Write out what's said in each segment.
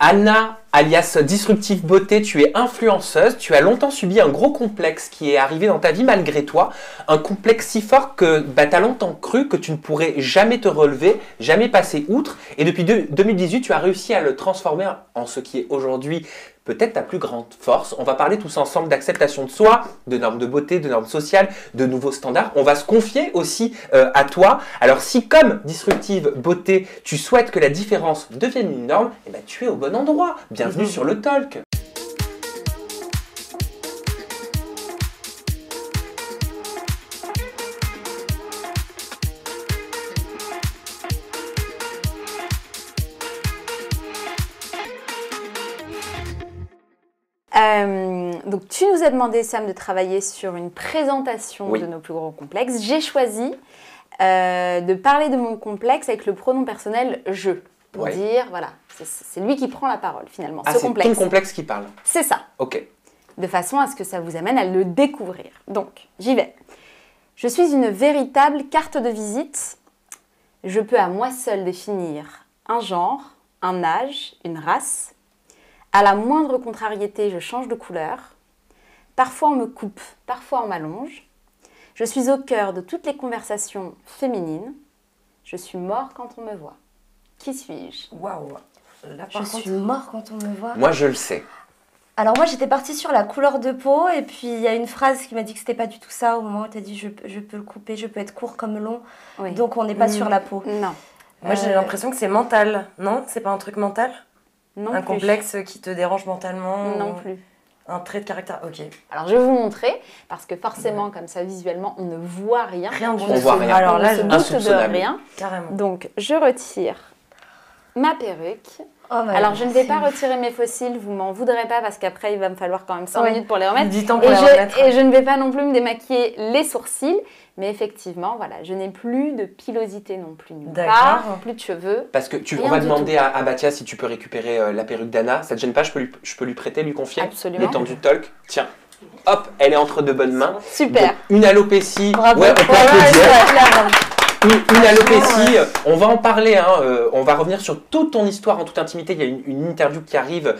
Anna, alias Disruptive Beauté, tu es influenceuse, tu as longtemps subi un gros complexe qui est arrivé dans ta vie malgré toi, un complexe si fort que tu as longtemps cru que tu ne pourrais jamais te relever, jamais passer outre, et depuis 2018, tu as réussi à le transformer en ce qui est aujourd'hui peut-être ta plus grande force. On va parler tous ensemble d'acceptation de soi, de normes de beauté, de normes sociales, de nouveaux standards. On va se confier aussi à toi. Alors si comme Disruptive Beauté, tu souhaites que la différence devienne une norme, eh ben, tu es au bon endroit. Bienvenue sur le Talk. Donc tu nous as demandé, Sam, de travailler sur une présentation de nos plus gros complexes. J'ai choisi de parler de mon complexe avec le pronom personnel « je ». Pour dire, voilà, c'est lui qui prend la parole finalement. Ah, c'est ton complexe qui parle. C'est ça. Ok. De façon à ce que ça vous amène à le découvrir. Donc, j'y vais. Je suis une véritable carte de visite. Je peux à moi seule définir un genre, un âge, une race. À la moindre contrariété, je change de couleur. Parfois on me coupe, parfois on m'allonge. Je suis au cœur de toutes les conversations féminines. Je suis mort quand on me voit. Qui suis-je? Waouh! Je suis mort quand on me voit. Moi, je le sais. Alors moi, j'étais partie sur la couleur de peau et puis il y a une phrase qui m'a dit que c'était pas du tout ça au moment où tu as dit je peux le couper, je peux être court comme long. Oui. Donc on n'est pas sur la peau. Non. Moi, j'ai l'impression que c'est mental. Non? C'est pas un truc mental? Non un plus. Complexe qui te dérange mentalement? Non plus. Un trait de caractère? Ok. Alors je vais vous montrer, parce que forcément, comme ça, visuellement, on ne voit rien. Rien du tout. On voit rien. Alors là, je doute de rien. Carrément. Donc, je retire ma perruque. Oh, alors, je ne vais pas retirer mes fossiles, vous m'en voudrez pas, parce qu'après, il va me falloir quand même 5 minutes pour les remettre. 10 temps pour les remettre. Et je ne vais pas non plus me démaquiller les sourcils. Mais effectivement, voilà, je n'ai plus de pilosité non plus nulle part, plus de cheveux. Parce que on va demander à Batia si tu peux récupérer la perruque d'Anna. Ça te gêne pas, je peux lui prêter, lui confier? Absolument. Le temps du talk. Tiens, hop, elle est entre de bonnes mains. Super. Donc, une alopécie. Bravo. Ouais, on peut applaudir. Une alopécie, on va en parler, hein, on va revenir sur toute ton histoire en toute intimité. Il y a une interview qui arrive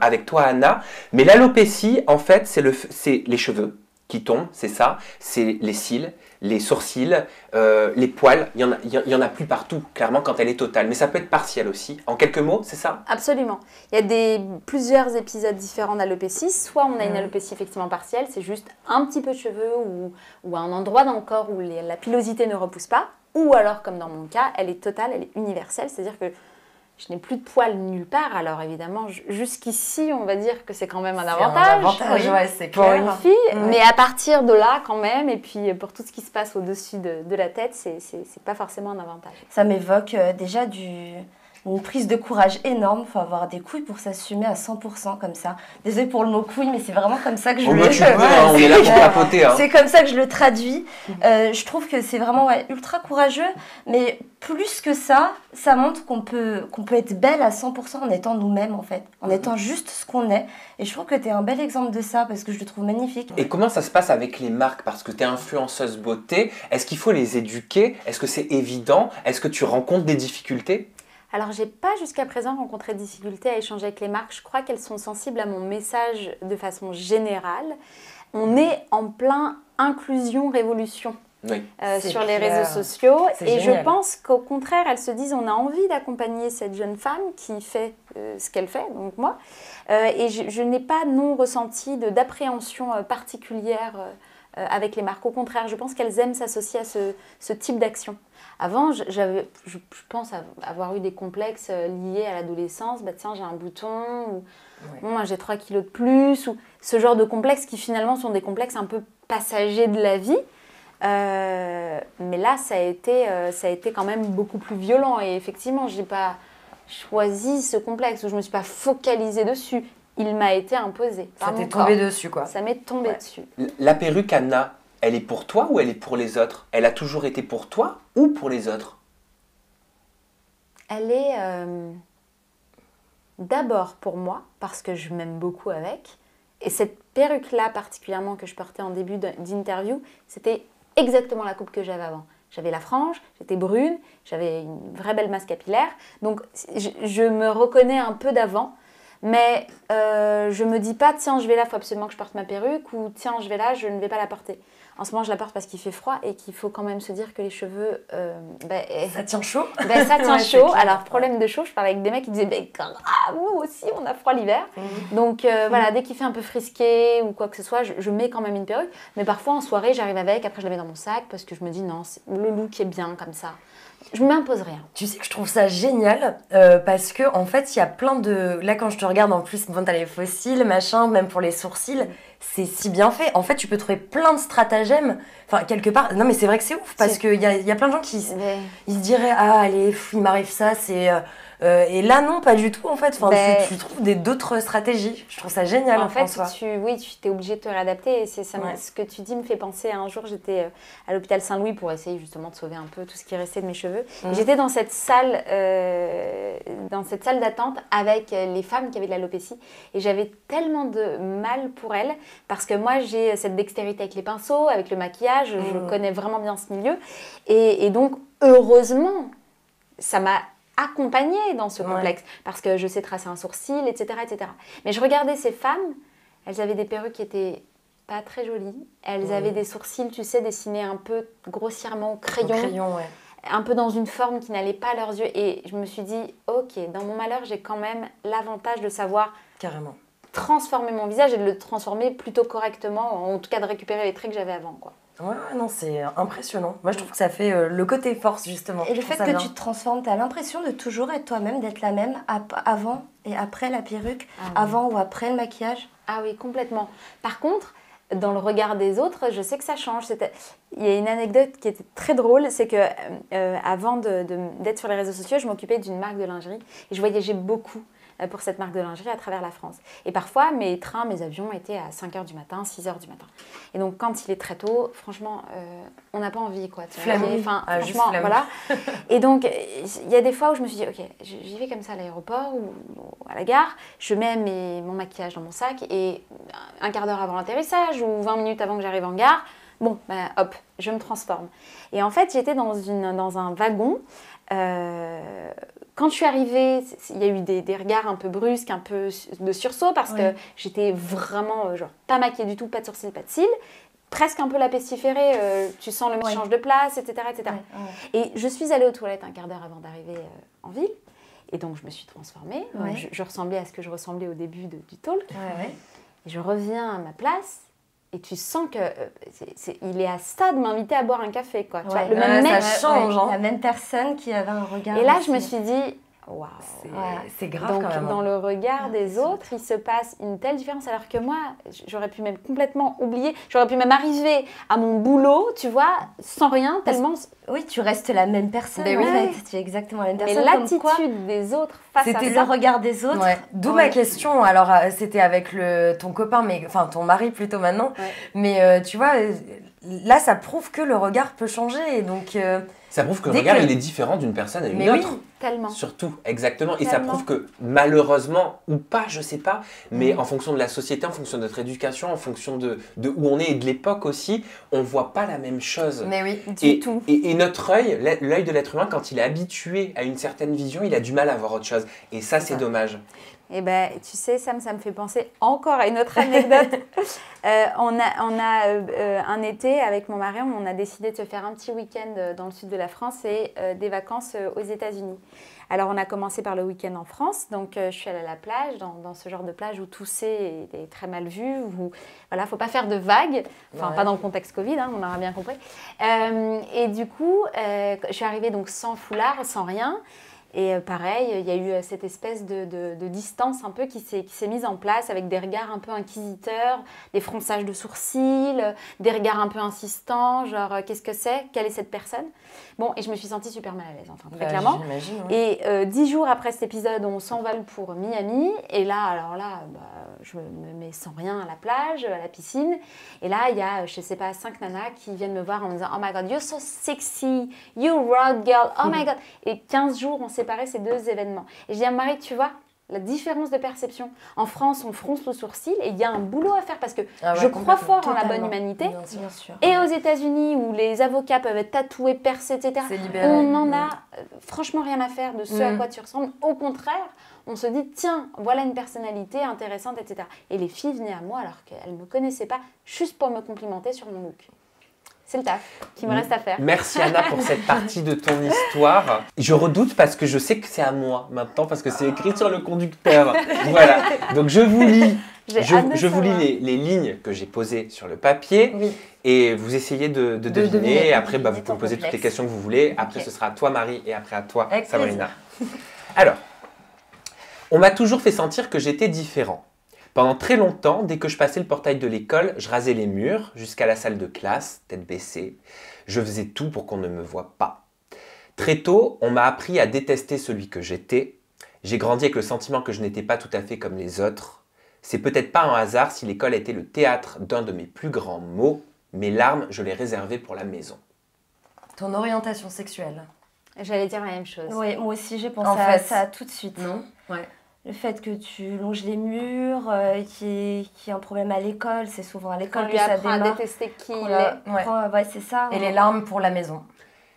avec toi, Anna. Mais l'alopécie, en fait, c'est les cheveux qui tombent, c'est ça, c'est les cils, les sourcils, les poils, il y en a plus partout, clairement, quand elle est totale. Mais ça peut être partiel aussi. En quelques mots, c'est ça? Absolument. Il y a plusieurs épisodes différents d'alopécie. Soit on a une alopécie effectivement partielle, c'est juste un petit peu de cheveux ou un endroit dans le corps où la pilosité ne repousse pas. Ou alors, comme dans mon cas, elle est totale, elle est universelle, c'est-à-dire que je n'ai plus de poils nulle part. Alors évidemment, jusqu'ici, on va dire que c'est quand même un avantage. Un avantage, ouais, c'est pour clair. une fille. Mais à partir de là, quand même, et puis pour tout ce qui se passe au-dessus de la tête, c'est pas forcément un avantage. Ça m'évoque déjà une prise de courage énorme. Il faut avoir des couilles pour s'assumer à 100% comme ça. Désolée pour le mot couille, mais c'est vraiment comme ça que je le... on est là pour papoter. Hein. C'est comme ça que je le traduis. Je trouve que c'est vraiment ultra courageux, mais plus que ça, ça montre qu'on peut être belle à 100% en étant nous-mêmes, en fait. En étant juste ce qu'on est. Et je trouve que tu es un bel exemple de ça, parce que je le trouve magnifique. Et comment ça se passe avec les marques? Parce que tu es influenceuse beauté. Est-ce qu'il faut les éduquer? Est-ce que c'est évident? Est-ce que tu rencontres des difficultés? Alors, j'ai pas jusqu'à présent rencontré de difficultés à échanger avec les marques. Je crois qu'elles sont sensibles à mon message de façon générale. On est en plein inclusion-révolution sur les réseaux sociaux. Et je pense qu'au contraire, elles se disent on a envie d'accompagner cette jeune femme qui fait ce qu'elle fait, donc moi. Et je n'ai pas non ressenti d'appréhension particulière avec les marques. Au contraire, je pense qu'elles aiment s'associer à ce type d'action. Avant, je pense avoir eu des complexes liés à l'adolescence. Bah, tiens, j'ai un bouton, ou bon, j'ai 3 kilos de plus, ou ce genre de complexes qui finalement sont des complexes un peu passagers de la vie. Mais là, ça a été quand même beaucoup plus violent. Et effectivement, je n'ai pas choisi ce complexe, ou je ne me suis pas focalisée dessus. Il m'a été imposé. Ça t'est tombé dessus, quoi. Ça m'est tombé dessus. La perruque, Anna, elle est pour toi ou elle est pour les autres? Elle a toujours été pour toi ou pour les autres? Elle est d'abord pour moi, parce que je m'aime beaucoup avec. Et cette perruque-là, particulièrement, que je portais en début d'interview, c'était exactement la coupe que j'avais avant. J'avais la frange, j'étais brune, j'avais une vraie belle masse capillaire. Donc, je me reconnais un peu d'avant. Mais je me dis pas, tiens, je vais là, il faut absolument que je porte ma perruque, ou tiens, je vais là, je ne vais pas la porter. En ce moment, je la porte parce qu'il fait froid et qu'il faut quand même se dire que les cheveux... ça tient chaud. Ça tient chaud. Alors, problème de chaud, je parlais avec des mecs qui disaient, nous aussi, on a froid l'hiver. Donc, voilà, dès qu'il fait un peu frisqué ou quoi que ce soit, je mets quand même une perruque. Mais parfois, en soirée, j'arrive avec, après, je la mets dans mon sac parce que je me dis, non, le look est bien comme ça. Je ne m'impose rien. Tu sais que je trouve ça génial parce que en fait, il y a plein de... Là, quand je te regarde, en plus, bon, t'as les fossiles, machin, même pour les sourcils, c'est si bien fait. En fait, tu peux trouver plein de stratagèmes. Enfin, quelque part... Non, mais c'est vrai que c'est ouf parce qu'il y a plein de gens qui ils se diraient « Ah, allez, il m'arrive ça, c'est... et là, non, pas du tout, en fait. Enfin, tu trouves d'autres stratégies. Je trouve ça génial, en fait, François. tu es obligé de te réadapter. Et ce que tu dis me fait penser, un jour, j'étais à l'hôpital Saint-Louis pour essayer justement de sauver un peu tout ce qui restait de mes cheveux. J'étais dans cette salle d'attente avec les femmes qui avaient de l'alopécie. Et j'avais tellement de mal pour elles parce que moi, j'ai cette dextérité avec les pinceaux, avec le maquillage. Je connais vraiment bien ce milieu. Et donc, heureusement, ça m'a accompagnée dans ce complexe parce que je sais tracer un sourcil, etc., etc. Mais je regardais ces femmes, elles avaient des perruques qui étaient pas très jolies, elles avaient des sourcils, tu sais, dessinés un peu grossièrement au crayon, un peu dans une forme qui n'allait pas à leurs yeux. Et je me suis dit, ok, dans mon malheur, j'ai quand même l'avantage de savoir transformer mon visage et de le transformer plutôt correctement, en tout cas de récupérer les traits que j'avais avant, quoi. Ouais, non, c'est impressionnant. Moi, je trouve que ça fait le côté force, justement. Et le fait que tu te transformes, tu as l'impression de toujours être toi-même, d'être la même avant et après la perruque, avant ou après le maquillage. Ah oui, complètement. Par contre, dans le regard des autres, je sais que ça change. Il y a une anecdote qui était très drôle, c'est que avant d'être sur les réseaux sociaux, je m'occupais d'une marque de lingerie et je voyageais beaucoup pour cette marque de lingerie à travers la France. Et parfois, mes trains, mes avions étaient à 5h du matin, 6h du matin. Et donc, quand il est très tôt, franchement, on n'a pas envie, quoi. Franchement, voilà. Et donc, il y a des fois où je me suis dit, ok, j'y vais comme ça à l'aéroport ou à la gare, je mets mon maquillage dans mon sac et un quart d'heure avant l'atterrissage ou 20 minutes avant que j'arrive en gare, bon, hop, je me transforme. Et en fait, j'étais dans un wagon. Quand je suis arrivée, il y a eu des regards un peu brusques, un peu de sursaut parce que j'étais vraiment pas maquillée du tout, pas de sourcils, pas de cils, presque un peu la pestiférée, tu sens le mec change de place, etc. etc. Et je suis allée aux toilettes un quart d'heure avant d'arriver en ville et donc je me suis transformée. Je ressemblais à ce que je ressemblais au début du talk. Et je reviens à ma place. Et tu sens qu'il est à ça de m'inviter à boire un café, quoi. Tu vois, le même mec, ça change. La même personne qui avait un regard. Et là, je me suis dit, waouh, c'est grave donc, quand même. dans le regard des autres, il se passe une telle différence. Alors que moi, j'aurais pu même complètement oublier. J'aurais pu même arriver à mon boulot, tu vois, sans rien, tellement. Oui, tu restes la même personne. En fait. Tu es exactement la même personne. Mais l'attitude des autres face à ça. C'était le regard des autres. D'où ma question. Alors, c'était avec ton copain, enfin ton mari plutôt maintenant. Mais tu vois, là, ça prouve que le regard peut changer. Donc, ça prouve que le regard, il est différent d'une personne à une autre. Oui, tellement. Surtout, exactement. Et ça prouve que malheureusement, ou pas, je sais pas, mais en fonction de la société, en fonction de notre éducation, en fonction de où on est et de l'époque aussi, on voit pas la même chose. Mais oui, du tout. Et notre œil, l'œil de l'être humain, quand il est habitué à une certaine vision, il a du mal à voir autre chose. Et ça, c'est dommage. Eh ben, tu sais, Sam, ça me fait penser encore à une autre anecdote. On a un été, avec mon mari, on a décidé de se faire un petit week-end dans le sud de la France et des vacances aux États-Unis. Alors, on a commencé par le week-end en France. Donc, je suis allée à la plage, dans ce genre de plage où tousser est très mal vu. Où, voilà, faut pas faire de vagues. Enfin, pas dans le contexte Covid, on aura bien compris. Et du coup, je suis arrivée donc sans foulard, sans rien. Et pareil, il y a eu cette espèce de distance un peu qui s'est mise en place avec des regards un peu inquisiteurs, des fronçages de sourcils, des regards un peu insistants, genre qu'est-ce que c'est ? Quelle est cette personne ? Bon, et je me suis sentie super mal à l'aise, enfin, très clairement. Et 10 jours après cet épisode, on s'envole pour Miami. Et là, alors là, je me mets sans rien à la plage, à la piscine. Et là, il y a, je sais pas, 5 nanas qui viennent me voir en me disant « Oh my God, you're so sexy, you rock girl, oh my God !» Et 15 jours ont séparé ces deux événements. Et je dis à mon mari, tu vois, La différence de perception. En France, on fronce le sourcil et il y a un boulot à faire parce que ouais, je crois fort en la bonne Totalement. humanité. Bien sûr. Et aux États-Unis, où les avocats peuvent être tatoués, percés, etc., C'est libéré. on n'en a franchement rien à faire de ce à quoi tu ressembles. Au contraire, on se dit, tiens, voilà une personnalité intéressante, etc. Et les filles venaient à moi alors qu'elles ne me connaissaient pas, juste pour me complimenter sur mon look. C'est le taf qui me reste à faire. Merci Anna pour cette partie de ton histoire. Je redoute parce que je sais que c'est à moi maintenant, parce que c'est écrit sur le conducteur. Voilà, donc je vous lis. Je vous lis les lignes que j'ai posées sur le papier et vous essayez de deviner. Et après, vous pouvez poser toutes les questions que vous voulez. Après, ce sera à toi Marie et après à toi Avec Sabrina. Alors, on m'a toujours fait sentir que j'étais différent. Pendant très longtemps, dès que je passais le portail de l'école, je rasais les murs jusqu'à la salle de classe, tête baissée. Je faisais tout pour qu'on ne me voie pas. Très tôt, on m'a appris à détester celui que j'étais. J'ai grandi avec le sentiment que je n'étais pas tout à fait comme les autres. C'est peut-être pas un hasard si l'école était le théâtre d'un de mes plus grands maux. Mes larmes, je les réservais pour la maison. Ton orientation sexuelle. J'allais dire la même chose. Oui, moi aussi j'ai pensé En à fait, ça tout de suite. Non. Ouais. Le fait que tu longes les murs, qu'il y ait un problème à l'école, c'est souvent à On l'école que lui ça apprend à démarre. détester qui il Voilà. est. Ouais. C'est ça. Et les larmes pour la maison.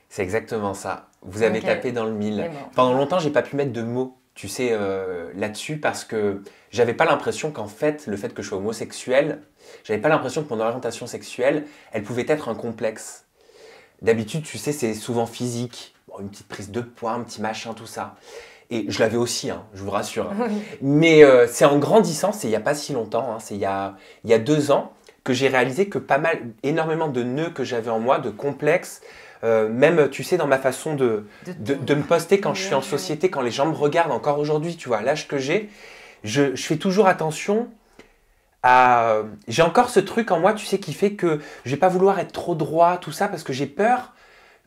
C'est exactement ça. Vous avez Ok. tapé dans le mille. Mais bon. Pendant longtemps, j'ai pas pu mettre de mots, tu sais, là-dessus parce que j'avais pas l'impression qu'en fait, le fait que je sois homosexuel, j'avais pas l'impression que mon orientation sexuelle, elle pouvait être un complexe. D'habitude, tu sais, c'est souvent physique. Bon, une petite prise de poids, un petit machin, tout ça. Et je l'avais aussi, hein, je vous rassure. Mais c'est en grandissant, c'est il n'y a pas si longtemps, hein, c'est il y a 2 ans, que j'ai réalisé que énormément de nœuds que j'avais en moi, de complexes, même, tu sais, dans ma façon de me poster quand je suis en société, quand les gens me regardent encore aujourd'hui, tu vois, à l'âge que j'ai, je fais toujours attention à... J'ai encore ce truc en moi, tu sais, qui fait que je vais pas vouloir être trop droit, tout ça, parce que j'ai peur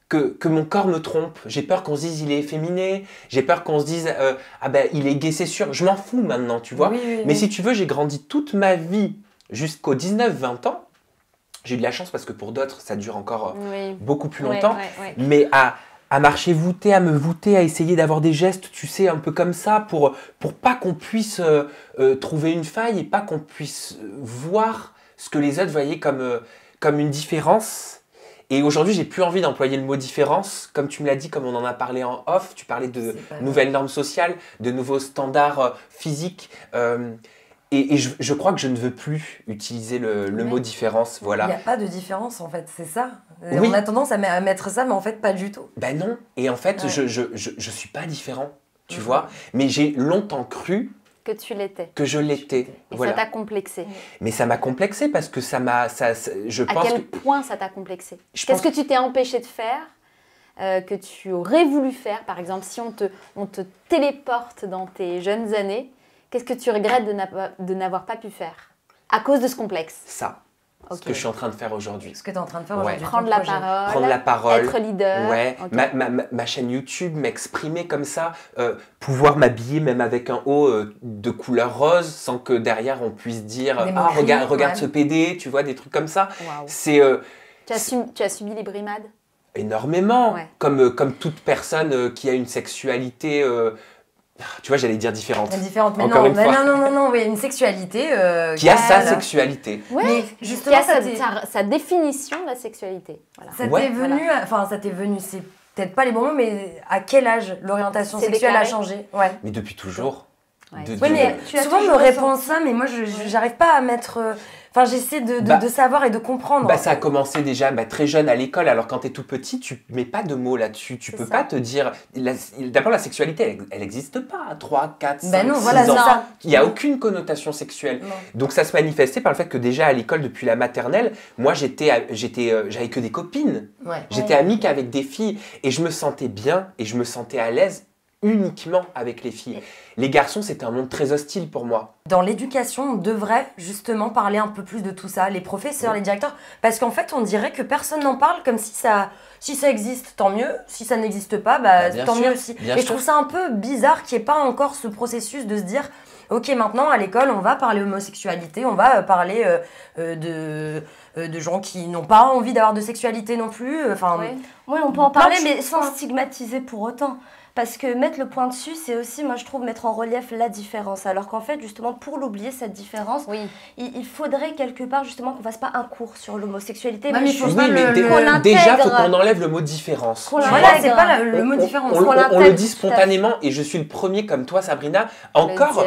que mon corps me trompe. J'ai peur qu'on se dise il est efféminé, j'ai peur qu'on se dise ah ben il est gay, c'est sûr. Je m'en fous maintenant, tu vois. Mais si tu veux, j'ai grandi toute ma vie jusqu'aux 19-20 ans. J'ai eu de la chance parce que pour d'autres, ça dure encore beaucoup plus longtemps. Ouais. Mais à marcher voûté, à me voûter, à essayer d'avoir des gestes, tu sais, un peu comme ça, pour pas qu'on puisse trouver une faille et pas qu'on puisse voir ce que les autres voyaient comme une différence. Et aujourd'hui, j'ai plus envie d'employer le mot différence. Comme tu me l'as dit, comme on en a parlé en off, tu parlais de nouvelles normes sociales, de nouveaux standards physiques. Et je crois que je ne veux plus utiliser le mot différence. Voilà. Il n'y a pas de différence en fait, c'est ça. Oui. On a tendance à mettre ça, mais en fait pas du tout. Ben non. Et en fait, je suis pas différent, tu vois. Mais j'ai longtemps cru Que tu l'étais. que je l'étais. Et Voilà. ça t'a complexé. Mais ça m'a complexé parce que je À pense quel que... point ça t'a complexé? Je Qu'est-ce pense- que tu t'es empêché de faire que tu aurais voulu faire? Par exemple, si on te téléporte dans tes jeunes années, qu'est-ce que tu regrettes de n'avoir pas pu faire à cause de ce complexe? Ça, ce Ok. que je suis en train de faire aujourd'hui. Ce que tu es en train de faire Ouais. aujourd'hui. Prendre ton la projet. parole, Prendre la parole. être leader. Ouais, Ok. ma chaîne YouTube, m'exprimer comme ça, pouvoir m'habiller même avec un haut de couleur rose sans que derrière on puisse dire Des ah moqueries, regarde ouais. ce PD, tu vois, des trucs comme ça. Waouh. C'est Tu as subi les brimades? énormément, Ouais. comme toute personne qui a une sexualité, tu vois, j'allais dire différente, Différente, mais Encore non, une fois. non, oui, une sexualité qui a sa voilà. sexualité. Ouais, Mais qui justement, a ça sa définition de la sexualité. Voilà. Ça Ouais. t'est venu, enfin ça t'est venu, c'est peut-être pas les bons mots, mais à quel âge l'orientation C'est sexuelle a déclaré. changé? Ouais. Mais depuis toujours. Ouais. Oui, mais Tu as souvent on me toujours répond ça, mais moi j'arrive pas à mettre. Enfin, j'essaie de savoir et de comprendre. Bah, ça a commencé déjà très jeune à l'école. Alors, quand tu es tout petit, tu mets pas de mots là-dessus. Tu C'est peux ça. pas te dire. D'abord, la sexualité, elle n'existe pas à 3, 4, 5, Ben non, 6 voilà, c'est ans. ça. Il n'y a aucune connotation sexuelle. Non. Donc, ça se manifestait par le fait que déjà à l'école, depuis la maternelle, moi, j'avais que des copines. Ouais. J'étais amie qu'avec des filles. Et je me sentais bien et je me sentais à l'aise uniquement avec les filles. Les garçons, c'était un monde très hostile pour moi. Dans l'éducation, on devrait justement parler un peu plus de tout ça, les professeurs, les directeurs, parce qu'en fait, on dirait que personne n'en parle comme si ça existe, tant mieux. Si ça n'existe pas, Bien tant sûr, mieux aussi. bien Et je sûr. trouve ça un peu bizarre qu'il n'y ait pas encore ce processus de se dire, ok, maintenant à l'école, on va parler homosexualité, on va parler de gens qui n'ont pas envie d'avoir de sexualité non plus. Enfin, Ouais. Oui, on peut en Plein de parler, mais choses, sans quoi. stigmatiser pour autant. Parce que mettre le point dessus, c'est aussi, moi je trouve, mettre en relief la différence. Alors qu'en fait, justement, pour l'oublier, cette différence, il faudrait quelque part, justement, qu'on fasse pas un cours sur l'homosexualité. Mais déjà, il faut qu'on enlève le mot différence. Voilà, c'est pas le mot différence. On le dit spontanément, et je suis le premier, comme toi, Sabrina, encore...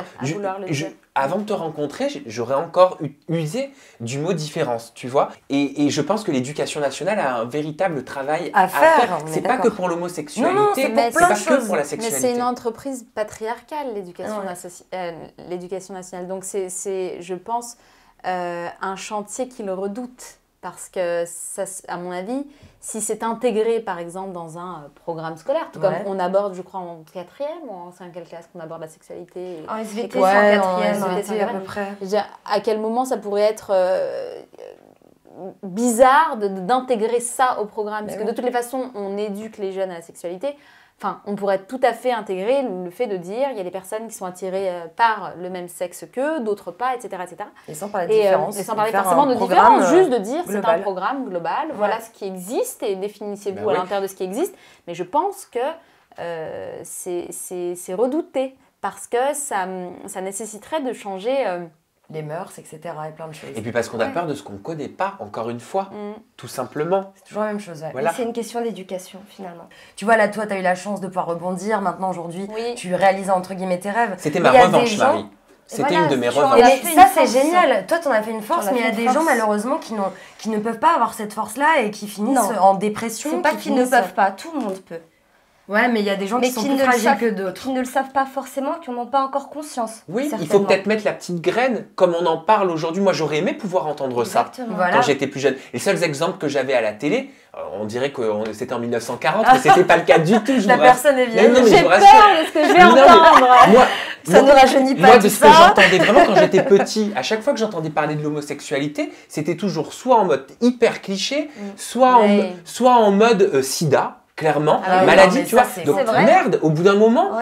Avant de te rencontrer, j'aurais encore usé du mot différence, tu vois. Et je pense que l'éducation nationale a un véritable travail à faire. C'est pas que pour l'homosexualité, c'est pas que pour la sexualité. Mais c'est une entreprise patriarcale, l'éducation nationale. Donc c'est, je pense, un chantier qui le redoute. Parce que, ça, à mon avis, si c'est intégré, par exemple, dans un programme scolaire, tout comme on aborde, je crois, en 4e ou en 5e classe qu'on aborde la sexualité. En SVT, c'est en 4e, SVT à peu près. À quel moment ça pourrait être bizarre d'intégrer ça au programme? Parce que de toutes les façons, on éduque les jeunes à la sexualité. Enfin, on pourrait tout à fait intégrer le fait de dire il y a des personnes qui sont attirées par le même sexe qu'eux, d'autres pas, etc., etc. Et sans parler de différence. Et sans parler forcément de différence, juste de dire c'est un programme global, voilà ce qui existe et définissez-vous à l'intérieur de ce qui existe. Mais je pense que c'est redouté parce que ça nécessiterait de changer... les mœurs, etc. et plein de choses. Et puis parce qu'on a peur de ce qu'on ne connaît pas, encore une fois, tout simplement. C'est toujours la même chose. Voilà. C'est une question d'éducation, finalement. Tu vois, là, toi, tu as eu la chance de pouvoir rebondir. Maintenant, aujourd'hui, tu réalises, entre guillemets, tes rêves. C'était ma revanche, Marie. C'était une de mes revanches. Et ça, c'est génial. Toi, tu en as fait une force, mais il y a des gens, malheureusement, qui ne peuvent pas avoir cette force-là et qui finissent en dépression. C'est pas qu'ils ne peuvent pas, tout le monde peut. Ouais, mais il y a des gens qui sont plus fragiles que d'autres. Qui ne le savent pas forcément, qui n'en ont pas encore conscience. Oui, il faut peut-être mettre la petite graine, comme on en parle aujourd'hui. Moi, j'aurais aimé pouvoir entendre ça quand j'étais plus jeune. Les seuls exemples que j'avais à la télé, on dirait que c'était en 1940, mais c'était pas le cas du tout. La personne est vieille. J'ai peur de ce que je vais entendre. Ça ne rajeunit pas. Moi, de ce que j'entendais vraiment quand j'étais petit, à chaque fois que j'entendais parler de l'homosexualité, c'était toujours soit en mode hyper cliché, soit en mode sida. Clairement, maladie, tu vois. Donc, merde, au bout d'un moment,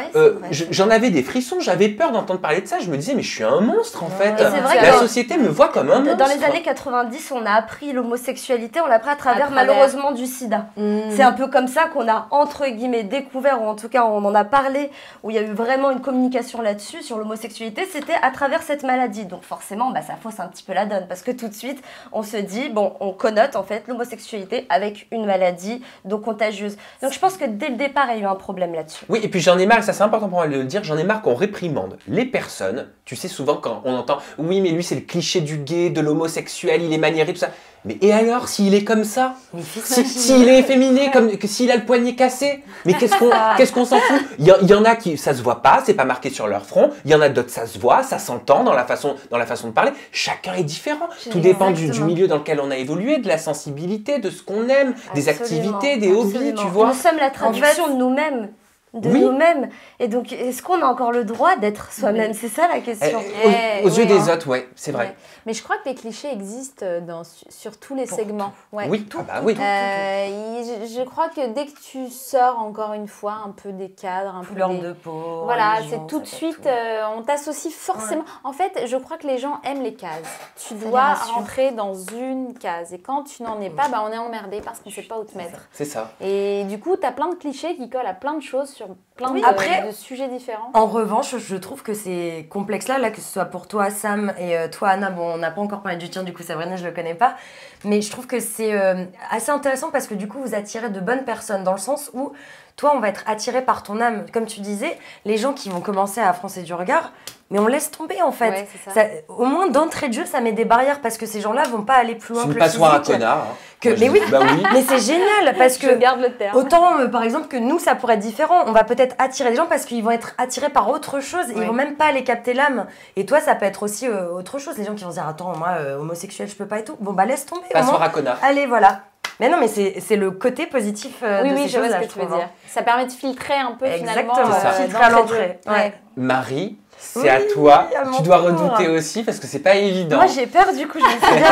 j'en avais des frissons, j'avais peur d'entendre parler de ça. Je me disais, mais je suis un monstre en fait. La société me voit comme un monstre. Dans les années 90, on a appris l'homosexualité, on l'a appris à travers malheureusement du sida. C'est un peu comme ça qu'on a, entre guillemets, découvert, ou en tout cas, on en a parlé, où il y a eu vraiment une communication là-dessus, sur l'homosexualité, c'était à travers cette maladie. Donc, forcément, ça fausse un petit peu la donne, parce que tout de suite, on se dit, bon, on connote en fait l'homosexualité avec une maladie, donc contagieuse. Donc je pense que dès le départ, il y a eu un problème là-dessus. Oui, et puis j'en ai marre, ça c'est important pour moi de le dire, j'en ai marre qu'on réprimande les personnes. Tu sais, souvent quand on entend « Oui, mais lui c'est le cliché du gay, de l'homosexuel, il est maniéré, tout ça ». Mais et alors, s'il est comme ça? S'il est efféminé, s'il a le poignet cassé? Mais qu'est-ce qu'on s'en fout? Il y en a qui, ça se voit pas, c'est pas marqué sur leur front. Il y en a d'autres, ça se voit, ça s'entend dans la façon de parler. Chacun est différent. Tout dépend du milieu dans lequel on a évolué, de la sensibilité, de ce qu'on aime, des activités, des hobbies, tu vois. Nous sommes la traduction de nous-mêmes. Nous-mêmes. Et donc, est-ce qu'on a encore le droit d'être soi-même? C'est ça la question. Aux yeux des autres, ouais, c'est vrai. Ouais. Mais je crois que les clichés existent sur tous les segments. Ouais. Oui, oui. Je crois que dès que tu sors, encore une fois, un peu des cadres, un couleur peu de peau, voilà, religion, c'est tout de suite, on t'associe forcément. Ouais. En fait, je crois que les gens aiment les cases. Tu dois rentrer dans une case. Et quand tu n'en es pas, on est emmerdé parce qu'on ne sait pas où te mettre. C'est ça. Et du coup, tu as plein de clichés qui collent à plein de choses sur plein de sujets différents. En revanche, je trouve que ces complexes-là, que ce soit pour toi, Sam, et toi, Anna, on n'a pas encore parlé du tien, du coup, Sabrina, je le connais pas, mais je trouve que c'est assez intéressant parce que du coup, vous attirez de bonnes personnes dans le sens où toi, on va être attiré par ton âme. Comme tu disais, les gens qui vont commencer à froncer du regard, mais on laisse tomber en fait. Ouais, c'est ça. Au moins, d'entrée de jeu, ça met des barrières parce que ces gens-là vont pas aller plus loin que le physique. C'est une passoire à connard. Mais oui, mais c'est génial parce que je garde le terme. Autant, par exemple, que nous, ça pourrait être différent. On va peut-être attirer des gens parce qu'ils vont être attirés par autre chose. Ils vont même pas aller capter l'âme. Et toi, ça peut être aussi autre chose. Les gens qui vont se dire, attends, moi, homosexuel, je peux pas et tout. Bon, laisse tomber. Passoire à connard. Allez, voilà. Mais non, mais c'est le côté positif de ces choses-là. Oui, je vois ce que tu veux dire. Ça permet de filtrer un peu finalement. Exactement, filtrer à l'entrée. Ouais. Marie, c'est à toi. Tu dois redouter aussi parce que c'est pas évident. Moi, j'ai peur du coup, je me sens bien.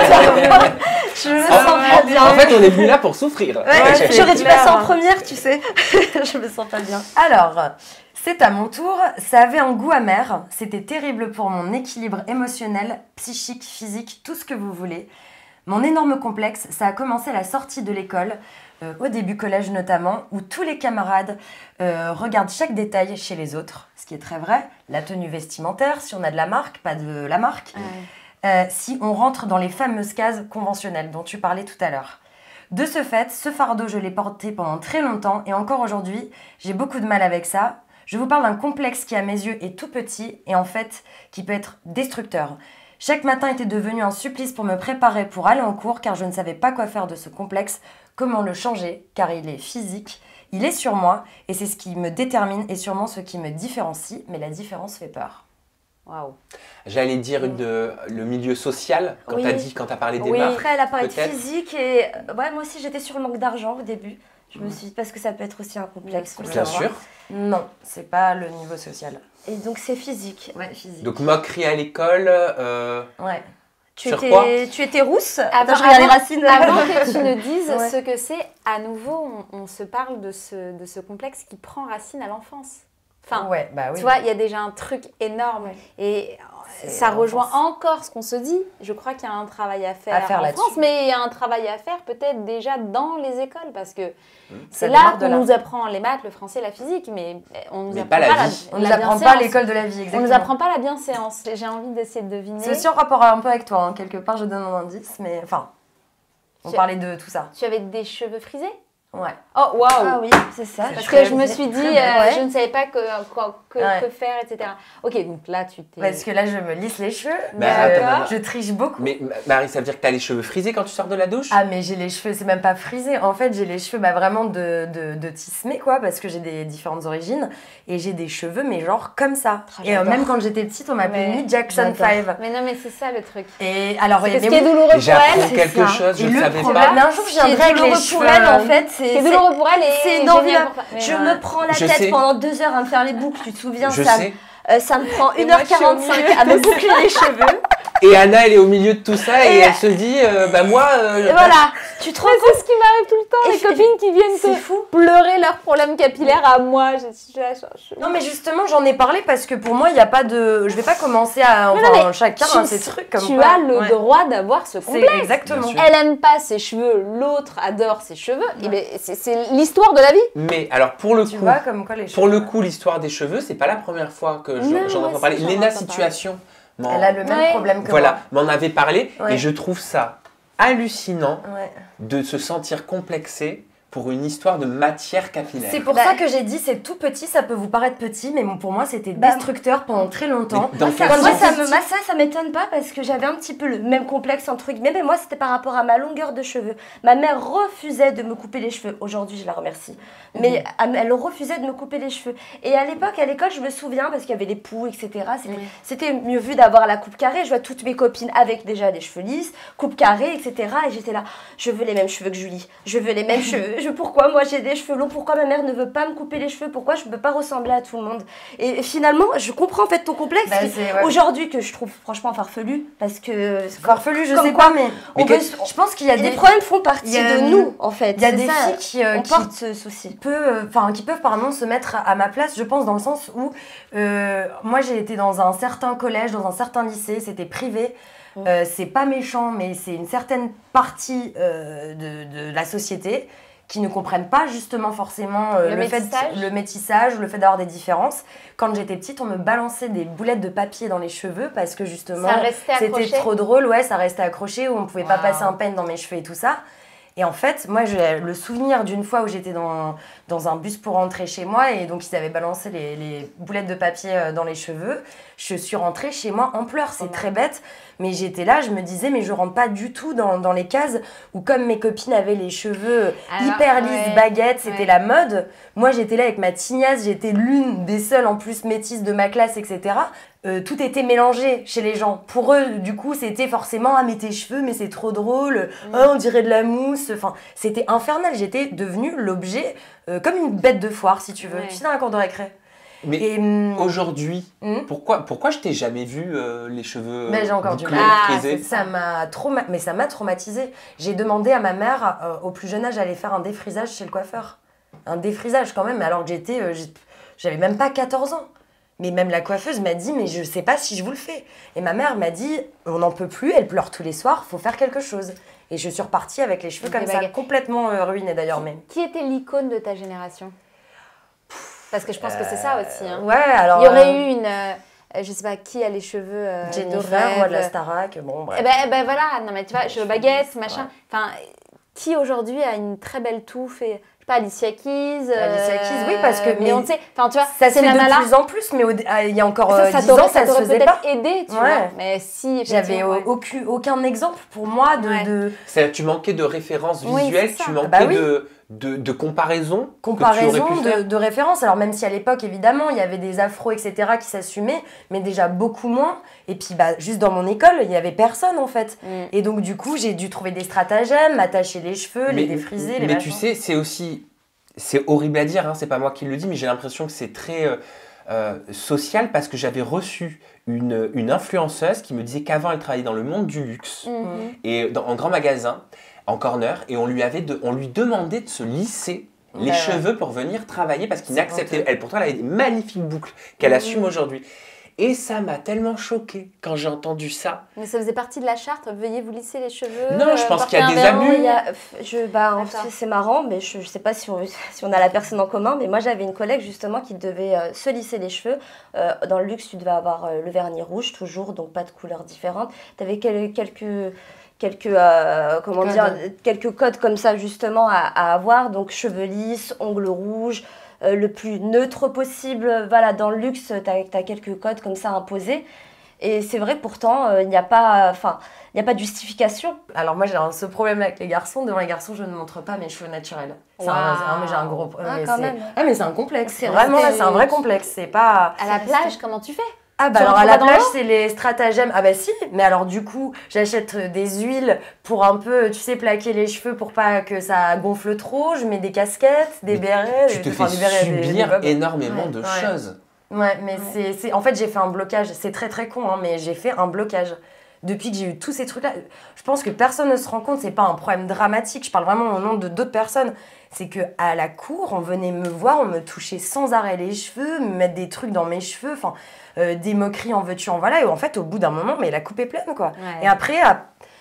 Je me sens pas bien. En fait, on est venu là pour souffrir. Ouais, j'aurais dû passer en première, tu sais. Je me sens pas bien. Alors, c'est à mon tour. Ça avait un goût amer. C'était terrible pour mon équilibre émotionnel, psychique, physique, tout ce que vous voulez. Mon énorme complexe, ça a commencé à la sortie de l'école. au début collège notamment, où tous les camarades regardent chaque détail chez les autres, ce qui est très vrai, la tenue vestimentaire, si on a de la marque, pas de la marque, si on rentre dans les fameuses cases conventionnelles dont tu parlais tout à l'heure. De ce fait, ce fardeau, je l'ai porté pendant très longtemps et encore aujourd'hui, j'ai beaucoup de mal avec ça. Je vous parle d'un complexe qui, à mes yeux, est tout petit et en fait, qui peut être destructeur. Chaque matin était devenu un supplice pour me préparer pour aller en cours car je ne savais pas quoi faire de ce complexe, comment le changer car il est physique, il est sur moi et c'est ce qui me détermine et sûrement ce qui me différencie, mais la différence fait peur. Waouh. J'allais dire le milieu social, quand tu as parlé des Oui, marques. après elle a parlé de physique et ouais, moi aussi j'étais sur le manque d'argent au début. Je me suis dit, parce que ça peut être aussi un complexe. Bien sûr. Non, c'est pas le niveau social. Et donc c'est physique. Ouais, physique. Donc moquerie à l'école. Ouais. Tu étais rousse. Attends, je regarde les racines. Avant que tu ne dises ce que c'est, à nouveau, on se parle de ce complexe qui prend racine à l'enfance. Enfin, oui. tu vois, il y a déjà un truc énorme. Et ça rejoint encore ce qu'on se dit. Je crois qu'il y a un travail à faire en France, mais il y a un travail à faire peut-être déjà dans les écoles, parce que c'est là qu'on nous apprend les maths, le français, la physique, mais on nous apprend pas la vie. On nous apprend pas l'école de la vie, exactement. On nous apprend pas la bienséance. J'ai envie d'essayer de deviner. C'est aussi en rapport un peu avec toi, hein. Quelque part, je donne un indice, mais enfin, on parlait de tout ça. Tu avais des cheveux frisés? Ouais. Oh, waouh! Ah oui, c'est ça. Parce que je me suis dit, je ne savais pas que faire, etc. Ok, donc là, tu t'es... Parce que là, je me lisse les cheveux. Je triche beaucoup. Mais Marie, ça veut dire que tu as les cheveux frisés quand tu sors de la douche? Ah, mais j'ai les cheveux, c'est même pas frisé. En fait, j'ai les cheveux vraiment de tismé, quoi, parce que j'ai des différentes origines. Et j'ai des cheveux, mais genre comme ça. Et même quand j'étais petite, on m'appelait Miss Jackson 5. Mais non, mais c'est ça le truc. Et alors, ce qui est douloureux pour elle, j'apprends quelque chose, je ne savais pas. Mais un jour, je viendrai avec les cheveux. En fait, c'est douloureux pour elle et c'est génial pour toi. Je me prends la tête pendant 2 heures à me faire les boucles, tu te souviens? Je sais. Ça me prend 1h45 à me boucler les cheveux. Et Anna, elle est au milieu de tout ça et elle se dit, moi... voilà, tu te rends compte? C'est ce qui m'arrive tout le temps, les copines qui viennent pleurer leurs problèmes capillaires à moi. Non, mais justement, j'en ai parlé parce que pour moi, il n'y a pas de... Je vais pas commencer à... Enfin, chacun a ses trucs comme tu quoi. as le droit d'avoir ce complexe. Exactement. Elle aime pas ses cheveux, l'autre adore ses cheveux. C'est l'histoire de la vie. Mais alors, pour le coup... Tu vois, comme quoi les cheveux... Pour le coup, l'histoire des cheveux, c'est pas la première fois que j'en entends parler. Léna Situation... Elle a le même problème que moi. M'en avait parlé et je trouve ça hallucinant de se sentir complexé pour une histoire de matière capillaire. C'est pour ça que j'ai dit c'est tout petit, ça peut vous paraître petit, mais pour moi c'était destructeur pendant très longtemps. Ça m'étonne pas parce que j'avais un petit peu le même complexe entre guillemets, mais moi c'était par rapport à ma longueur de cheveux. Ma mère refusait de me couper les cheveux. Aujourd'hui je la remercie. Mais elle refusait de me couper les cheveux. Et à l'époque, à l'école, je me souviens, parce qu'il y avait les poux, etc. C'était mieux vu d'avoir la coupe carrée. Je vois toutes mes copines avec déjà des cheveux lisses, coupe carrée, etc. Et j'étais là, je veux les mêmes cheveux que Julie. Je veux les mêmes cheveux. Pourquoi moi j'ai des cheveux longs? Pourquoi ma mère ne veut pas me couper les cheveux? Pourquoi je ne peux pas ressembler à tout le monde? Et finalement, je comprends en fait ton complexe. Aujourd'hui, que je trouve franchement farfelu. Parce que... Farfelu, je sais pas, mais je pense qu'il y a des problèmes font partie de nous, en fait. Il y a des filles qui portent ce souci. Qui peuvent pardon se mettre à ma place, je pense, dans le sens où moi j'ai été dans un certain collège, dans un certain lycée, c'était privé. C'est pas méchant, mais c'est une certaine partie de la société qui ne comprennent pas justement forcément le métissage, le fait d'avoir des différences. Quand j'étais petite, on me balançait des boulettes de papier dans les cheveux parce que justement c'était trop drôle, ça restait accroché, ou on pouvait pas passer un peigne dans mes cheveux et tout ça. Et en fait, moi, j'ai le souvenir d'une fois où j'étais dans un bus pour rentrer chez moi et donc ils avaient balancé les boulettes de papier dans les cheveux. Je suis rentrée chez moi en pleurs, c'est très bête, mais j'étais là, je me disais, mais je rentre pas du tout dans les cases où comme mes copines avaient les cheveux hyper lisses, baguettes, c'était la mode. Moi, j'étais là avec ma tignasse, j'étais l'une des seules en plus métisses de ma classe, etc. Tout était mélangé chez les gens. Pour eux, du coup, c'était forcément « Ah, mais tes cheveux, mais c'est trop drôle. On dirait de la mousse. » Enfin, c'était infernal. J'étais devenue l'objet, comme une bête de foire, si tu veux. Tu sais, dans un cours de récré. Mais aujourd'hui, pourquoi je t'ai jamais vu les cheveux j'ai encore du mal. Ça m'a traumatisée. J'ai demandé à ma mère, au plus jeune âge, d'aller faire un défrisage chez le coiffeur. Un défrisage quand même, alors que j'avais même pas 14 ans. Mais même la coiffeuse m'a dit, mais je sais pas si je vous le fais. Et ma mère m'a dit, on n'en peut plus, elle pleure tous les soirs, faut faire quelque chose. Et je suis repartie avec les cheveux comme ça, complètement ruinés d'ailleurs même. Qui était l'icône de ta génération? Parce que je pense que c'est ça aussi. Hein. Ouais, alors... Il y aurait eu une... je sais pas qui a les cheveux Jennifer, moi de la Starac, bon bref. Ben voilà, non mais tu vois, cheveux baguettes, machin. Enfin, qui aujourd'hui a une très belle touffe et... Je sais pas, Alicia Keys. Alicia Keys, oui, parce que... Mais on sait, enfin tu vois, ça se fait de plus en plus, mais il y a encore 10 ans, ça se faisait pas. Aidé, tu vois. Mais si, j'avais aucun exemple pour moi de... Tu manquais de références visuelles, tu manquais de comparaison de référence. Alors même si à l'époque évidemment il y avait des afros etc qui s'assumaient, mais déjà beaucoup moins, et puis juste dans mon école il y avait personne en fait, et donc du coup j'ai dû trouver des stratagèmes, m'attacher les cheveux, les défriser, les mais machins. Tu sais, c'est horrible à dire, hein, c'est pas moi qui le dis, mais j'ai l'impression que c'est très social, parce que j'avais reçu une influenceuse qui me disait qu'avant elle travaillait dans le monde du luxe et en grand magasin, en corner, et on lui demandait de se lisser les cheveux pour venir travailler, parce qu'il n'acceptait. Elle, pourtant, elle avait des magnifiques boucles qu'elle assume aujourd'hui. Et ça m'a tellement choquée quand j'ai entendu ça. Mais ça faisait partie de la charte, veuillez vous lisser les cheveux. Non, je pense qu'il y a des abus. C'est marrant, mais je ne sais pas si on a la personne en commun, mais moi j'avais une collègue justement qui devait se lisser les cheveux. Dans le luxe, tu devais avoir le vernis rouge toujours, donc pas de couleurs différentes. Tu avais quelques codes comme ça justement à avoir, donc cheveux lisses, ongles rouges, le plus neutre possible. Voilà, dans le luxe, tu as quelques codes comme ça imposés. Et c'est vrai, pourtant, il n'y a pas de justification. Alors moi, j'ai ce problème avec les garçons. Devant les garçons, je ne montre pas mes cheveux naturels. Mais j'ai un gros... mais c'est un complexe. Vraiment, là, c'est un vrai complexe. C'est pas... À la plage, comment tu fais? Alors à la plage, c'est les stratagèmes. Si, mais alors du coup, j'achète des huiles pour un peu, tu sais, plaquer les cheveux pour pas que ça gonfle trop. Je mets des casquettes, des bérets. Tu te fais subir énormément de choses. Ouais, mais en fait, j'ai fait un blocage. C'est très très con, hein, mais j'ai fait un blocage. Depuis que j'ai eu tous ces trucs-là, je pense que personne ne se rend compte, c'est pas un problème dramatique, je parle vraiment au nom de d'autres personnes. C'est qu'à la cour, on venait me voir, on me touchait sans arrêt les cheveux, me mettre des trucs dans mes cheveux, des moqueries en veux-tu, en voilà. Et en fait, au bout d'un moment, mais la coupe est pleine, quoi. Ouais. Et après,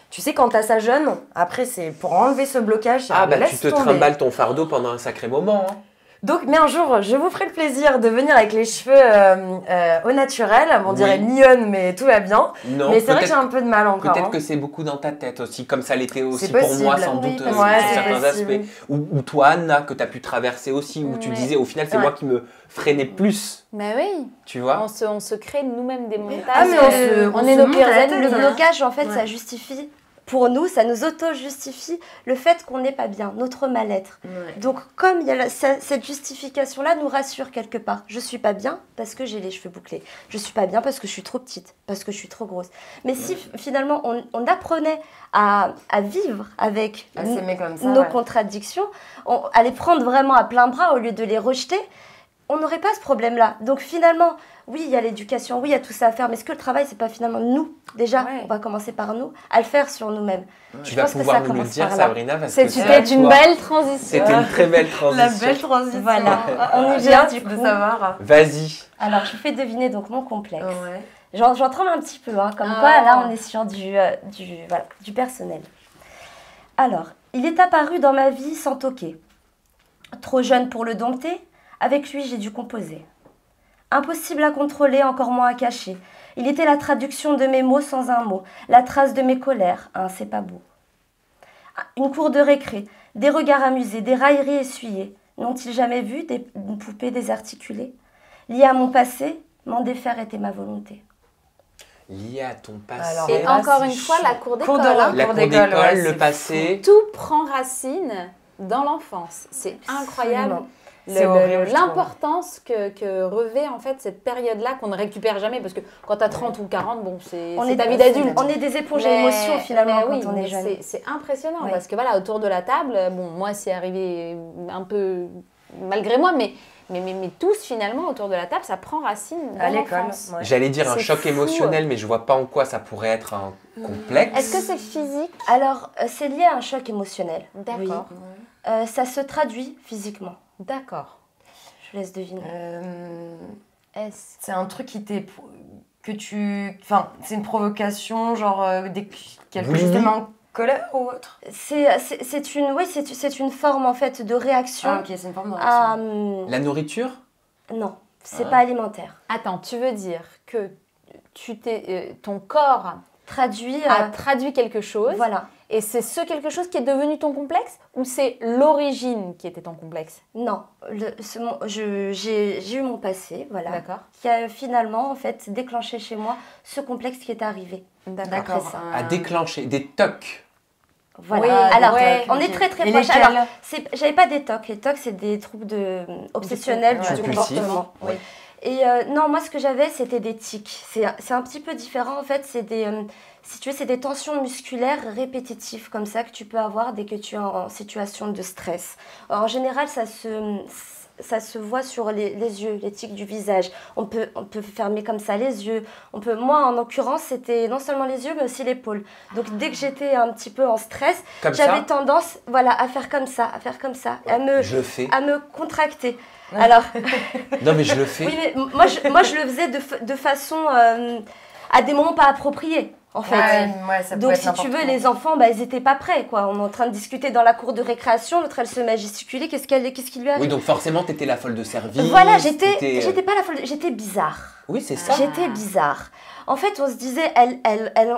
tu sais, quand t'as ça jeune, après, c'est pour enlever ce blocage. Tu te trimbales ton fardeau pendant un sacré moment, hein. Donc, mais un jour, je vous ferai le plaisir de venir avec les cheveux au naturel. On dirait mignonne, mais tout va bien. Non, mais c'est vrai que j'ai un peu de mal encore. Peut-être que c'est beaucoup dans ta tête aussi, comme ça l'était aussi pour moi, sans doute, sur certains aspects. Ou toi, Anna, que tu as pu traverser aussi, où tu disais, au final, c'est moi qui me freinais plus. Mais oui. Tu vois, on se crée nous-mêmes des montagnes. On est nos pires ennemis. Le blocage, en fait, ça justifie. Pour nous, ça nous auto-justifie le fait qu'on n'est pas bien, notre mal-être. Ouais. Donc, comme il y a cette justification-là, nous rassure quelque part. Je ne suis pas bien parce que j'ai les cheveux bouclés. Je ne suis pas bien parce que je suis trop petite, parce que je suis trop grosse. Mais si finalement on apprenait à vivre avec nos contradictions, à les prendre vraiment à plein bras au lieu de les rejeter, on n'aurait pas ce problème-là. Donc finalement, oui, il y a l'éducation, oui, il y a tout ça à faire, mais est-ce que le travail, c'est pas finalement nous, déjà, on va commencer par nous, à le faire sur nous-mêmes. Tu vas pouvoir nous le dire, Sabrina, parce que c'était une belle transition. C'était une très belle transition. La belle transition. Voilà, on est bien du coup. De savoir. Vas-y. Alors, je vous fais deviner donc mon complexe. Ouais. J'en tremble un petit peu, hein, comme quoi, là, on est sur du personnel. Alors, il est apparu dans ma vie sans toquer. Trop jeune pour le dompter, avec lui, j'ai dû composer. Impossible à contrôler, encore moins à cacher. Il était la traduction de mes mots sans un mot, la trace de mes colères, c'est pas beau. Une cour de récré, des regards amusés, des railleries essuyées. N'ont-ils jamais vu une poupée désarticulée? Liée à mon passé, m'en défaire était ma volonté. Lié à ton passé. Et encore une fois, la cour d'école. La cour d'école, le passé. Tout prend racine dans l'enfance. C'est incroyable. L'importance que revêt en fait cette période-là qu'on ne récupère jamais, parce que quand tu as 30 ou 40, bon, c'est ta vie d'adulte. On est des éponges à émotions finalement quand on est jeune. C'est impressionnant parce que voilà, autour de la table, bon, moi c'est arrivé un peu malgré moi, mais tous finalement autour de la table, ça prend racine dans l'enfance. J'allais dire un choc émotionnel, mais je vois pas en quoi ça pourrait être un complexe. Est-ce que c'est physique? Alors, c'est lié à un choc émotionnel. D'accord. Oui. Ça se traduit physiquement. D'accord. Je laisse deviner. C'est un truc c'est une provocation, genre justement colère ou autre? C'est une forme en fait de réaction. Ah ok, c'est une forme de réaction. La nourriture? Non, c'est pas alimentaire. Attends, tu veux dire que ton corps a traduit quelque chose, voilà. Et c'est ce quelque chose qui est devenu ton complexe, ou c'est l'origine qui était ton complexe? Non, j'ai eu mon passé, voilà, D'accord. qui a finalement en fait déclenché chez moi ce complexe qui est arrivé. D'accord. À déclencher des tocs. Voilà. Oui, alors, ouais, on est très très Et proches. lesquels? Alors, j'avais pas des TOC. Les TOC, c'est des troubles obsessionnels Ouais, du compulsifs. comportement. Ouais. Et non, moi, ce que j'avais, c'était des tics. C'est un petit peu différent, en fait. C'est des, si tu veux, c'est des tensions musculaires répétitives, comme ça, que tu peux avoir dès que tu es en situation de stress. En général, ça se voit sur les yeux, les tics du visage. On peut fermer comme ça les yeux. Moi, en l'occurrence, c'était non seulement les yeux, mais aussi l'épaule. Donc, dès que j'étais un petit peu en stress, j'avais tendance, voilà, à faire comme ça, Ouais, à me contracter. Alors, non, mais je le fais. oui, mais moi, je le faisais de façon à des moments pas appropriés. En fait. Ça donc si tu veux, les enfants, ils n'étaient pas prêts, quoi. On est en train de discuter dans la cour de récréation, l'autre elle se met à gesticuler, qu'est-ce qui lui arrive? Oui, donc forcément t'étais la folle de service. Voilà, j'étais pas la folle, j'étais bizarre. Oui, c'est ça. J'étais bizarre. En fait, on se disait,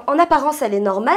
en apparence, elle est normale,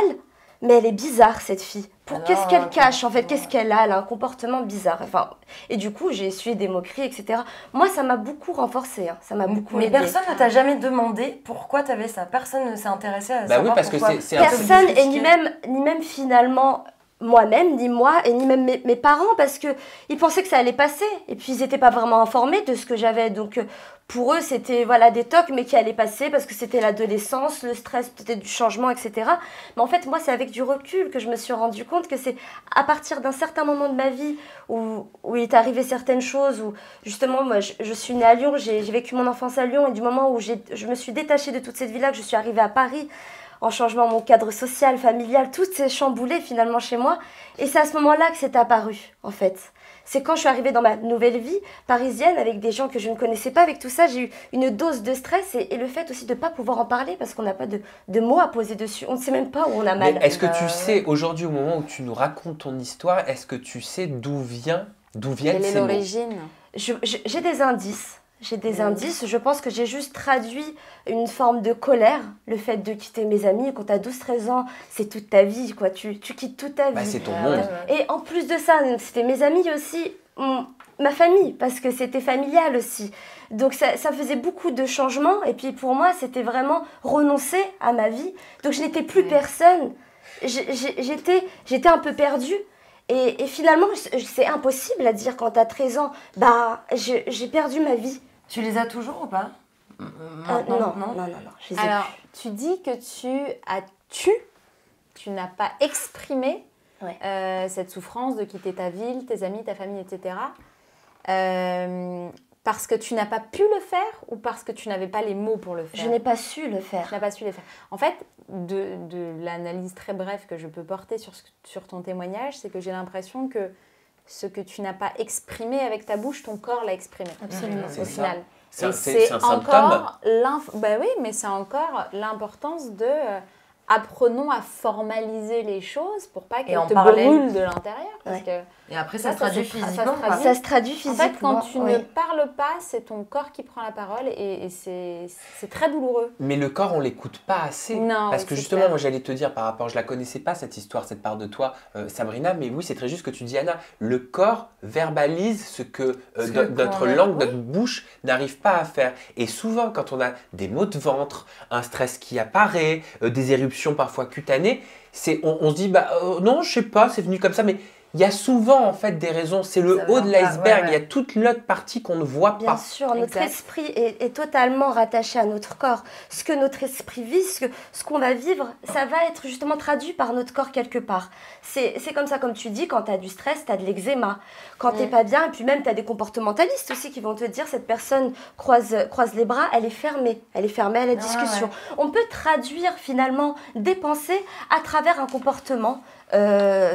mais elle est bizarre, cette fille. Qu'est-ce qu'elle cache, en fait? Qu'est-ce qu'elle a? Elle a un comportement bizarre. Enfin, et du coup, j'ai essuyé des moqueries, etc. Moi, ça m'a beaucoup renforcée. Hein. Ça m'a beaucoup Mais aidée. personne ne t'a jamais demandé pourquoi t'avais ça. Personne ne s'est intéressé à savoir oui, parce pourquoi. que c'est personne, et ni même finalement moi-même, ni moi, et ni même mes parents, parce qu'ils pensaient que ça allait passer. Et puis, ils n'étaient pas vraiment informés de ce que j'avais. Donc, pour eux, c'était des tocs, mais qui allaient passer parce que c'était l'adolescence, le stress, peut-être du changement, etc. Mais en fait, moi, c'est avec du recul que je me suis rendu compte que c'est à partir d'un certain moment de ma vie où il est arrivé certaines choses, où justement, moi, je suis née à Lyon, j'ai vécu mon enfance à Lyon, et du moment où je me suis détachée de toute cette vie-là, que je suis arrivée à Paris, en changeant mon cadre social, familial, tout s'est chamboulé finalement chez moi. Et c'est à ce moment-là que c'est apparu, en fait. C'est quand je suis arrivée dans ma nouvelle vie parisienne, avec des gens que je ne connaissais pas, avec tout ça, j'ai eu une dose de stress et le fait aussi de ne pas pouvoir en parler parce qu'on n'a pas de mots à poser dessus. On ne sait même pas où on a mal. Mais est-ce que tu sais, aujourd'hui, au moment où tu nous racontes ton histoire, est-ce que tu sais d'où viennent Quelle est ces mots? l'origine? J'ai des indices. Indices. Je pense que j'ai juste traduit une forme de colère, le fait de quitter mes amis. Quand tu as 12-13 ans, c'est toute ta vie, quoi. Tu quittes toute ta vie. C'est ton monde. Et en plus de ça, c'était mes amis aussi, ma famille, parce que c'était familial aussi. Donc ça faisait beaucoup de changements. Et puis pour moi, c'était vraiment renoncer à ma vie. Donc je n'étais plus personne. J'étais un peu perdue. Et finalement, c'est impossible à dire quand tu as 13 ans, j'ai perdu ma vie. Tu les as toujours ou pas? Non. Je Alors, tu dis que tu n'as pas exprimé cette souffrance de quitter ta ville, tes amis, ta famille, etc. Parce que tu n'as pas pu le faire ou parce que tu n'avais pas les mots pour le faire? Je n'ai pas su le faire. Tu n'as pas su le faire. En fait, de l'analyse très brève que je peux porter sur ton témoignage, c'est que j'ai l'impression que ce que tu n'as pas exprimé avec ta bouche, ton corps l'a exprimé. Absolument. Au final. C'est un encore oui, mais c'est encore l'importance de apprenons à formaliser les choses pour pas qu'elles te brûlent de l'intérieur. Parce que et après, ça se traduit physiquement. Ça se traduit physiquement. En fait, quand tu ne parles pas, c'est ton corps qui prend la parole et c'est très douloureux. Mais le corps, on l'écoute pas assez. Non, parce que justement, moi, j'allais te dire par rapport, je la connaissais pas cette histoire, cette part de toi, Sabrina, mais oui, c'est très juste ce que tu dis, Anna. Le corps verbalise ce que notre langue, notre bouche n'arrive pas à faire. Et souvent, quand on a des maux de ventre, un stress qui apparaît, des éruptions parfois cutanées, on se dit, non, je sais pas, c'est venu comme ça, mais il y a souvent en fait des raisons, c'est le haut de l'iceberg, il y a toute l'autre partie qu'on ne voit pas. Bien sûr, notre esprit est totalement rattaché à notre corps. Ce que notre esprit vit, ce qu'on va vivre, ça va être justement traduit par notre corps quelque part. C'est comme ça, comme tu dis, quand tu as du stress, tu as de l'eczéma. Quand tu n'es pas bien, et puis même tu as des comportementalistes aussi qui vont te dire, cette personne croise les bras, elle est fermée à la discussion. On peut traduire finalement des pensées à travers un comportement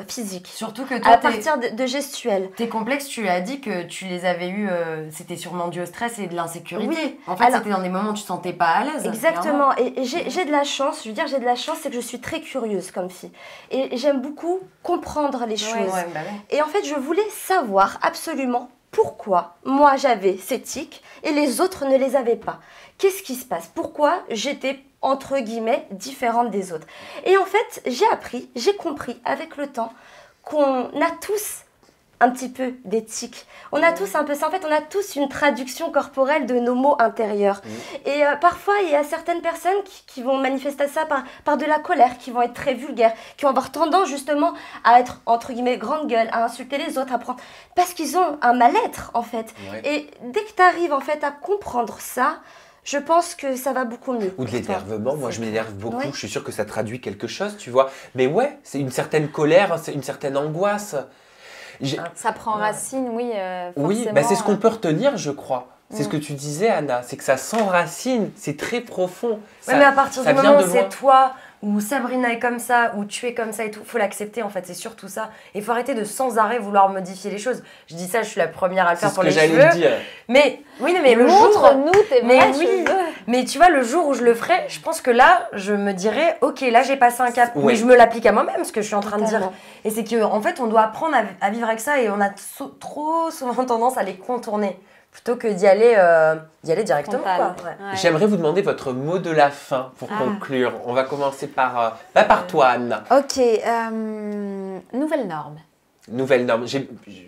physique. Surtout que toi, à partir de gestuels. Tes complexes, tu as dit que tu les avais eus, c'était sûrement dû au stress et de l'insécurité. Oui. En fait, c'était dans des moments où tu te sentais pas à l'aise. Exactement. Et j'ai de la chance, je veux dire j'ai de la chance, c'est que je suis très curieuse comme fille. Et j'aime beaucoup comprendre les choses. Ouais. Et en fait, je voulais savoir absolument pourquoi moi j'avais ces tics et les autres ne les avaient pas. Qu'est-ce qui se passe? Pourquoi j'étais entre guillemets différente des autres? Et en fait, j'ai compris avec le temps qu'on a tous un petit peu des tics. On a tous un peu ça. En fait, on a tous une traduction corporelle de nos mots intérieurs. Et parfois, il y a certaines personnes qui vont manifester ça par de la colère, qui vont être très vulgaires, qui vont avoir tendance justement à être, entre guillemets, grande gueule, à insulter les autres, à prendre... Parce qu'ils ont un mal-être, en fait. Ouais. Et dès que tu arrives, en fait, à comprendre ça, je pense que ça va beaucoup mieux. Ou de l'énervement, moi je m'énerve beaucoup, Ouais. je suis sûre que ça traduit quelque chose, tu vois. Mais ouais, c'est une certaine colère, c'est une certaine angoisse. Ça prend racine, oui, Oui, forcément. bah c'est ce qu'on peut retenir, je crois. C'est ce que tu disais, Anna, c'est que ça s'enracine, c'est très profond. Ça, mais à partir ça du vient moment où de loin. c'est toi, où Sabrina est comme ça, où tu es comme ça et tout, faut l'accepter en fait, c'est surtout ça. Et il faut arrêter de sans arrêt vouloir modifier les choses. Je dis ça, je suis la première à le C'est faire ce pour que les j'allais cheveux. te dire. Mais oui, non, mais le jour... Montre-nous tes Mais vrais oui, cheveux. mais tu vois, le jour où je le ferai, je pense que là, je me dirais, ok, là j'ai passé un cap. Oui. Mais je me l'applique à moi-même, ce que je suis en train de dire. Totalement. Et c'est qu'en fait, on doit apprendre à vivre avec ça et on a trop souvent tendance à les contourner plutôt que d'y aller directement. Frontal. Quoi. Ouais. Ouais. J'aimerais vous demander votre mot de la fin pour conclure. On va commencer par toi, Anna. Ok, nouvelle norme. Nouvelle norme,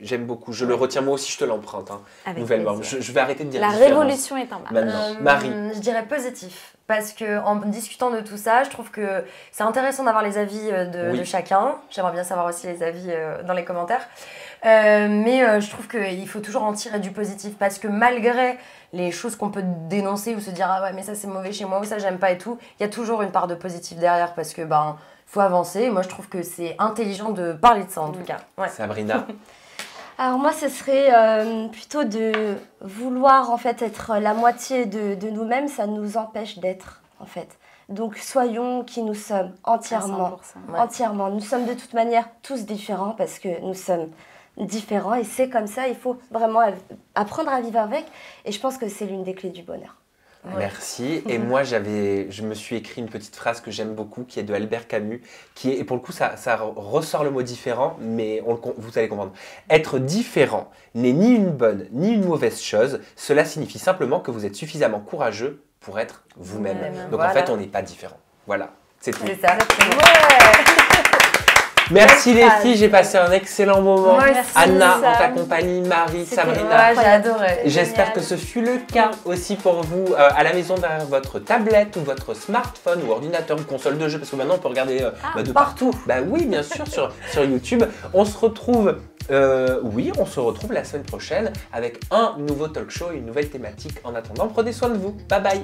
j'aime beaucoup, je le retiens moi aussi, je te l'emprunte. Hein. Avec Nouvelle norme, plaisir. je vais arrêter de dire La différence révolution est en marche. maintenant. Marie. Je dirais positif. Parce que en discutant de tout ça, je trouve que c'est intéressant d'avoir les avis de chacun. J'aimerais bien savoir aussi les avis dans les commentaires. Mais je trouve qu'il faut toujours en tirer du positif. Parce que malgré les choses qu'on peut dénoncer ou se dire « Ah ouais, mais ça c'est mauvais chez moi » ou « ça j'aime pas » et tout, il y a toujours une part de positif derrière parce que faut avancer. Et moi je trouve que c'est intelligent de parler de ça en tout cas. Ouais. Sabrina. Alors moi, ce serait plutôt de vouloir en fait être la moitié de nous-mêmes, ça nous empêche d'être en fait. Donc soyons qui nous sommes entièrement, À 100%. entièrement. Nous sommes de toute manière tous différents parce que nous sommes différents et c'est comme ça. Il faut vraiment apprendre à vivre avec et je pense que c'est l'une des clés du bonheur. Ouais. Merci. Et moi, je me suis écrit une petite phrase que j'aime beaucoup, qui est de Albert Camus, et pour le coup, ça ressort le mot différent, mais vous allez comprendre. Être différent n'est ni une bonne ni une mauvaise chose. Cela signifie simplement que vous êtes suffisamment courageux pour être vous-même. Vous-même, Donc voilà. en fait, on n'est pas différent. Voilà, c'est tout. C'est ça. Merci les filles, j'ai passé un excellent moment. Moi aussi, Anna, Sam. en ta compagnie, Marie, Sabrina. Ouais, j'ai adoré. J'espère que ce fut le cas aussi pour vous à la maison derrière votre tablette ou votre smartphone ou ordinateur ou console de jeu parce que maintenant on peut regarder de partout. Bah oui, bien sûr, sur YouTube. On se retrouve la semaine prochaine avec un nouveau talk show et une nouvelle thématique. En attendant, prenez soin de vous. Bye bye.